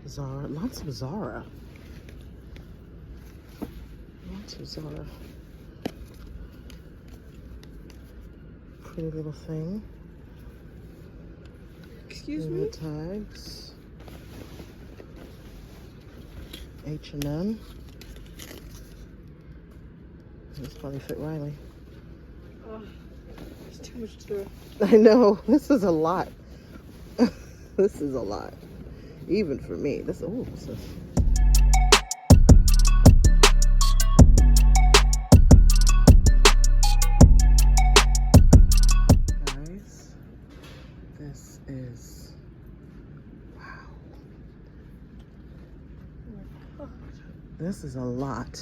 Zara. Lots of Zara. Lots of Zara. Pretty little thing. Excuse me? Tags. H&M. This probably fit Riley. It's too much to... I know. This is a lot. This is a lot. Even for me. This what's this? Guys, this is wow. This is a lot.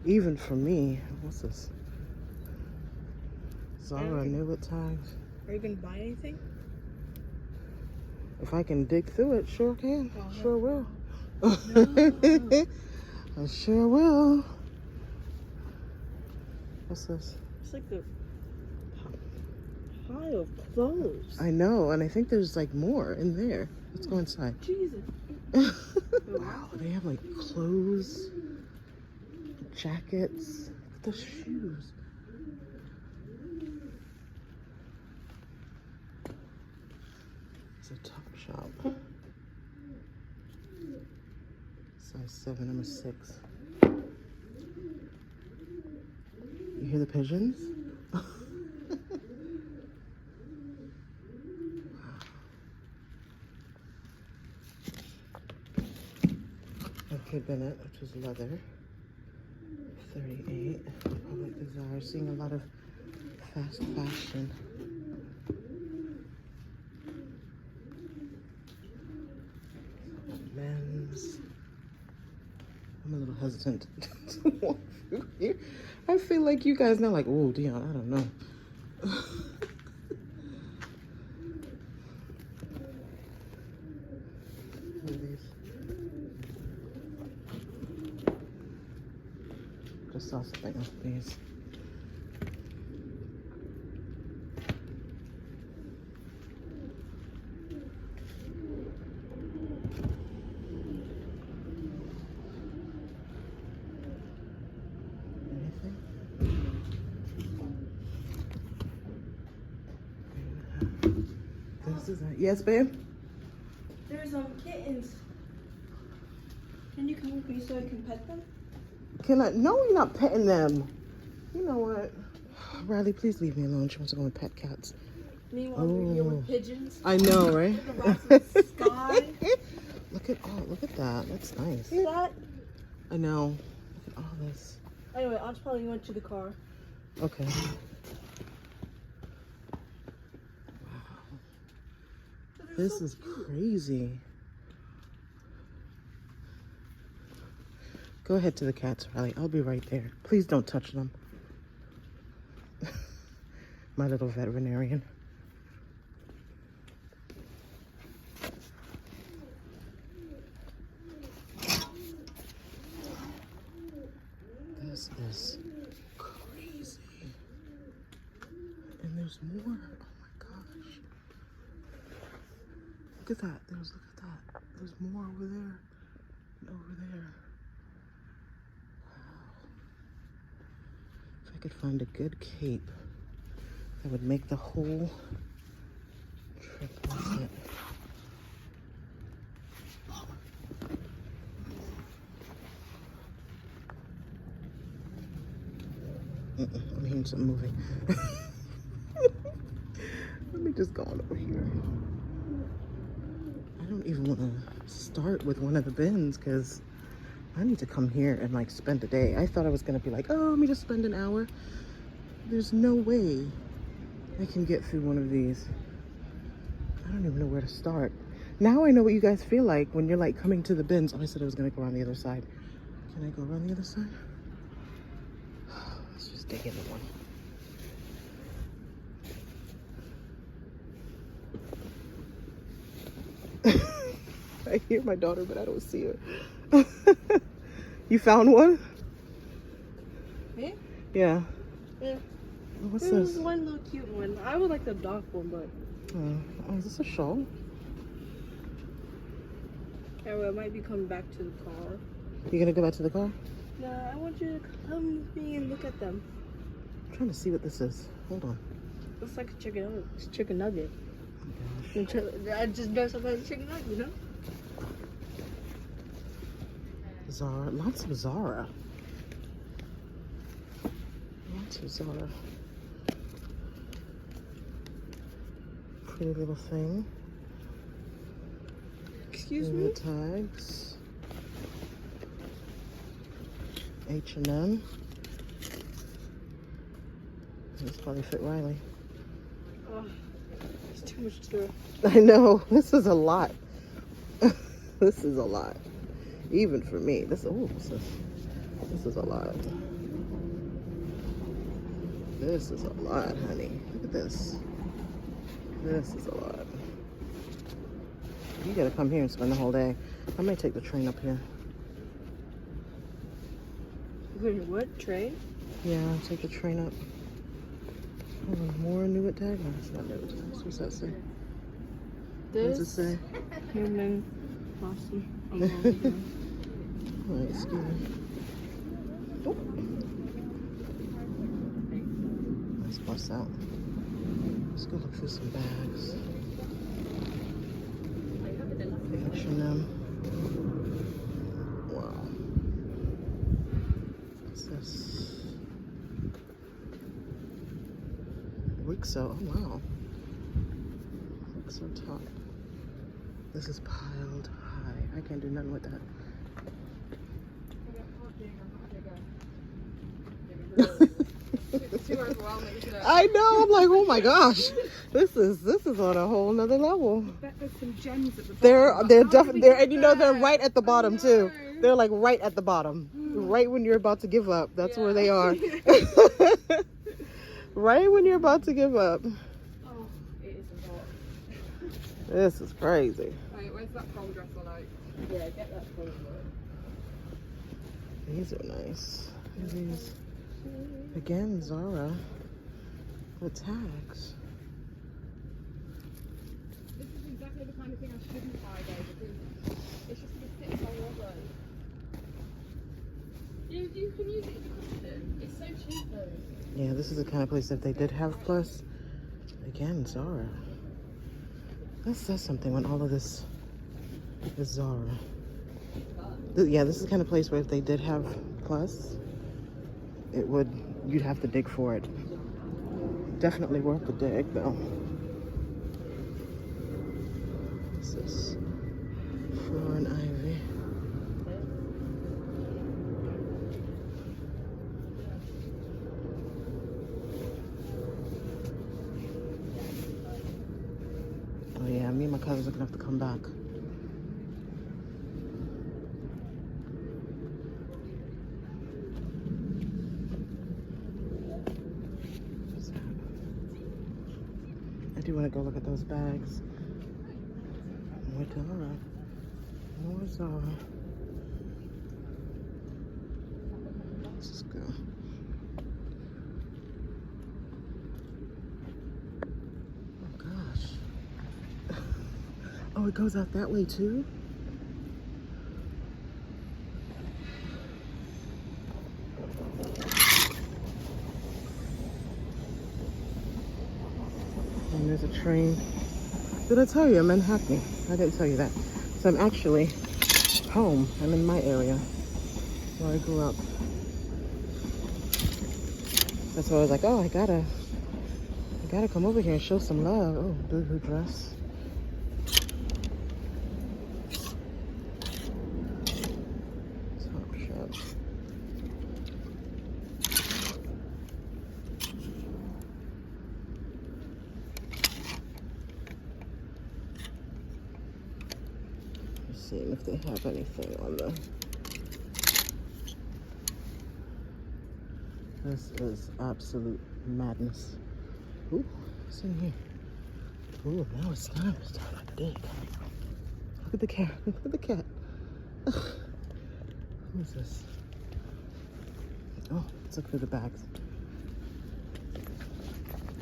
Even for me. What's this? Zara new with tags. Are you gonna buy anything? If I can dig through it, sure can. Oh, sure will. No. I sure will. What's this? It's like the pile of clothes. I know, and I think there's like more in there. Let's go inside. Jesus. Wow, they have like clothes, jackets, look at the shoes. It's a top shop. Size 7, number 6. You hear the pigeons? Okay, Bennett, which is leather. 38. Public Bazaar. Seeing a lot of fast fashion. Men's. I'm a little hesitant to walk through here. I feel like you guys know, like, oh, Dion, I don't know. What are these? Just saw something else, please. Anything? This is it. Yes, babe? There's kittens. Can you come with me so I can pet them? Can I? No, you're not petting them. You know what? Riley, please leave me alone. She wants to go and pet cats. Meanwhile, we're here with pigeons. I know, right? The sky. Look at that. That's nice. See that? I know. Look at all this. Anyway, I'll just probably went to the car. Okay. Wow. This is crazy. Go ahead to the cats, Riley. I'll be right there. Please don't touch them. My little veterinarian. This is crazy. And there's more. Oh my gosh. Look at that. Look at that. There's more over there and over there. If I could find a good cape that would make the whole trip worth it. I'm hearing something moving. Let me just go on over here. I don't even want to start with one of the bins because I need to come here and like spend a day. I thought I was gonna be like, oh, let me just spend an hour. There's no way I can get through one of these. I don't even know where to start. Now I know what you guys feel like when you're like coming to the bins. Oh, I said I was gonna go around the other side. Can I go around the other side? Let's just dig into one. I hear my daughter, but I don't see her. You found one? Me? Yeah. Yeah. What's There's this? one little cute one. I would like the dark one, but... Oh, is this a shawl? Yeah, well, I might be coming back to the car. You gonna go back to the car? No, I want you to come with me and look at them. I'm trying to see what this is. Hold on. Looks like a chicken nugget. Oh my gosh. I just know somebody's chicken nugget, you know? Zara. Lots of Zara. Lots of Zara. Pretty little thing. Excuse And me? the tags. H&M. This probably fit Riley. Oh, it's too much to... I know. This is a lot. This is a lot. Even for me. This is a lot. This is a lot, honey. Look at this. This is a lot. You gotta come here and spend the whole day. I might take the train up here. Wait, what? Train? Yeah, I'll take the train up. Oh, more new at tag? No, it's not new at tags. What's that say? What does it say? Human awesome. Alright, excuse me. Oh. Let's bust out. Let's go look for some bags. H&M. Wow. What's this? Wixo. Oh wow. Wixo top. This is piled high. I can't do nothing with that. It's too overwhelming. I know. I'm like, oh my gosh, this is on a whole nother level. I bet there's some gems at the They're bottom. definitely there, and you know they're right at the bottom too. They're like right at the bottom, right when you're about to give up. That's where they are. Right when you're about to give up. Oh, it is a lot. This is crazy. Wait, where's that prom dress on out? Yeah, get that prom dress. These are nice. These again, Zara with tags. This is exactly the kind of thing I shouldn't buy though, because it's just gonna sit in my wardrobe. You can use it as a cushion. It's so cheap though. Yeah, this is the kind of place that they did have plus. Again, Zara. That says something when all of this is Zara. Yeah, this is the kind of place where if they did have plus, you'd have to dig for it. Definitely worth the dig though. What's this? Floor and Ivy. Oh yeah, me and my cousins are gonna have to come back. I do want to go look at those bags. More Zara. More Zara. Let's just go. Oh gosh. Oh, it goes out that way too? And there's a train. Did I tell you I'm in Hackney? I didn't tell you that. So I'm actually home. I'm in my area where I grew up. That's why I was like, oh, I gotta come over here and show some love. Oh, boohoo dress. Top shop. Seeing if they have anything on the. This is absolute madness. Ooh, what's in here? Ooh, now it's time to start to dig. Look at the cat. Look at the cat. Who's this? Oh, let's look through the bags.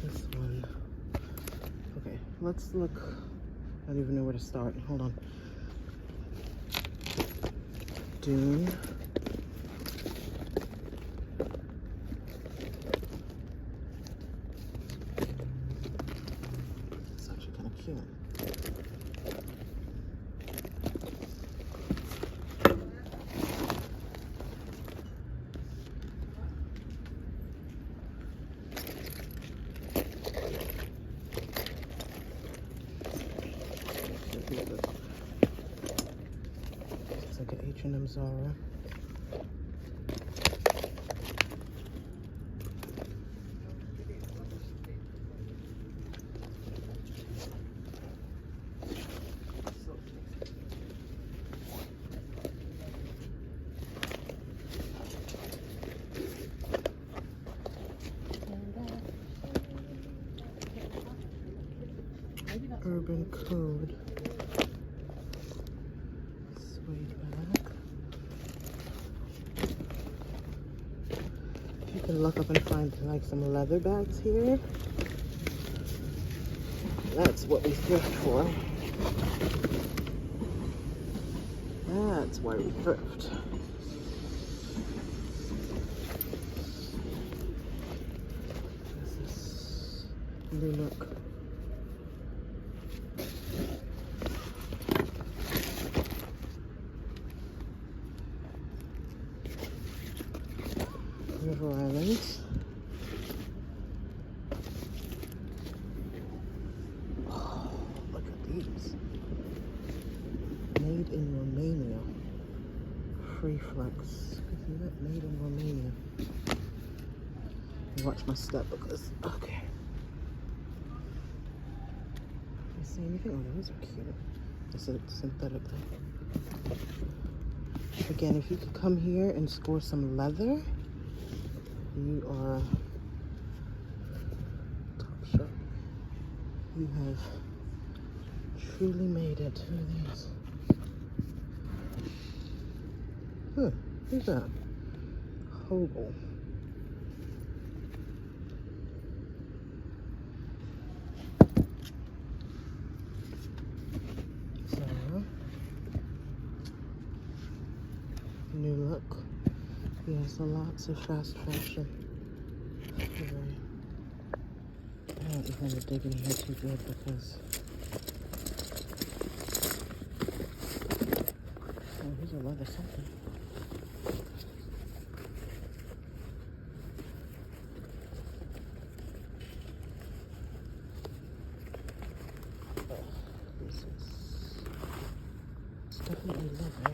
This one. Okay, let's look. I don't even know where to start. Hold on. dune. It's actually kind of cute. It's like an H&M Zara. Urban Code. Suede bag. You can look up and find like some leather bags here. That's what we thrift for. That's why we thrift. This is new look. River Islands. Oh, look at these. Made in Romania. Free flex. See that? Made in Romania. Watch my step because, okay. You see anything? Oh, those are cute. It's a synthetic thing. Again, if you could come here and score some leather, you are top shelf. You have truly made it. Look at these. Huh, who's that? Hobo. Sarah. New look. Yes, lots of fast fashion. I don't even want to dig in here too good because... Oh, here's a leather something. Oh, this is... It's definitely leather.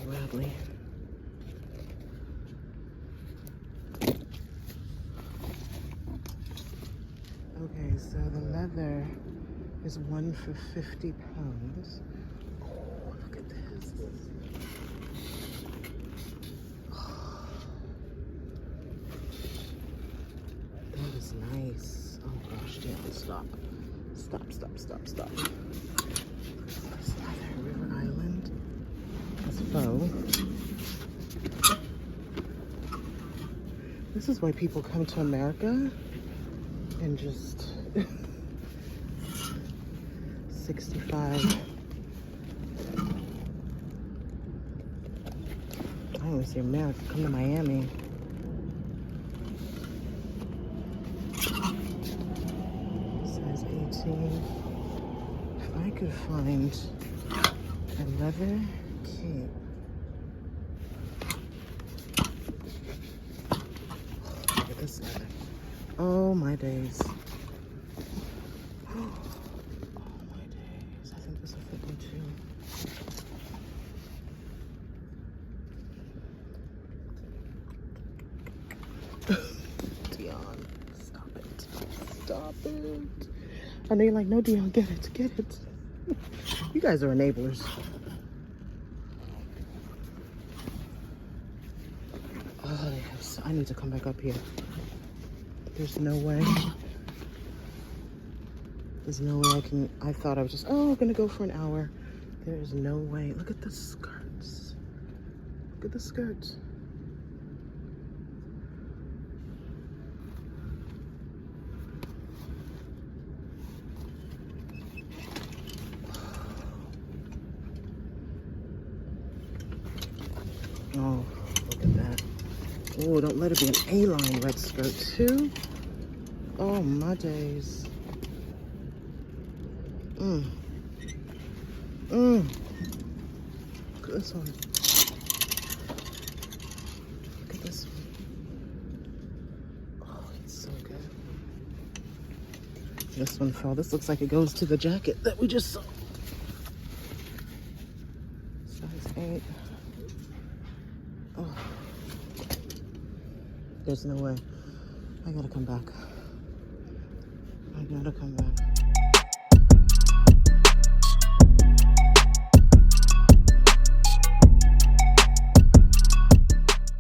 Radley. Okay, so the leather is one for £50. Oh, look at this. Oh, that is nice. Oh gosh, damn, stop. Stop. This leather, River Island. It's faux. This is why people come to America and just 65. I don't even see America. Come to Miami. Size 18. If I could find a leather cape. Look at this leather. Oh my days. Oh my days. I think this will fit me too. Dion, stop it. Stop it. I know you're like, no, Dion, get it. You guys are enablers. Oh, yes. I need to come back up here. There's no way. There's no way I can. I thought I was just, gonna go for an hour. There is no way. Look at the skirts. Look at the skirts. Oh, look at that. Oh, don't let it be an A-line red skirt too. Oh, my days. Look at this one. Look at this one. Oh, it's so good. This one fell. This looks like it goes to the jacket that we just saw. Size 8. Oh. There's no way. I gotta come back. I gotta come back.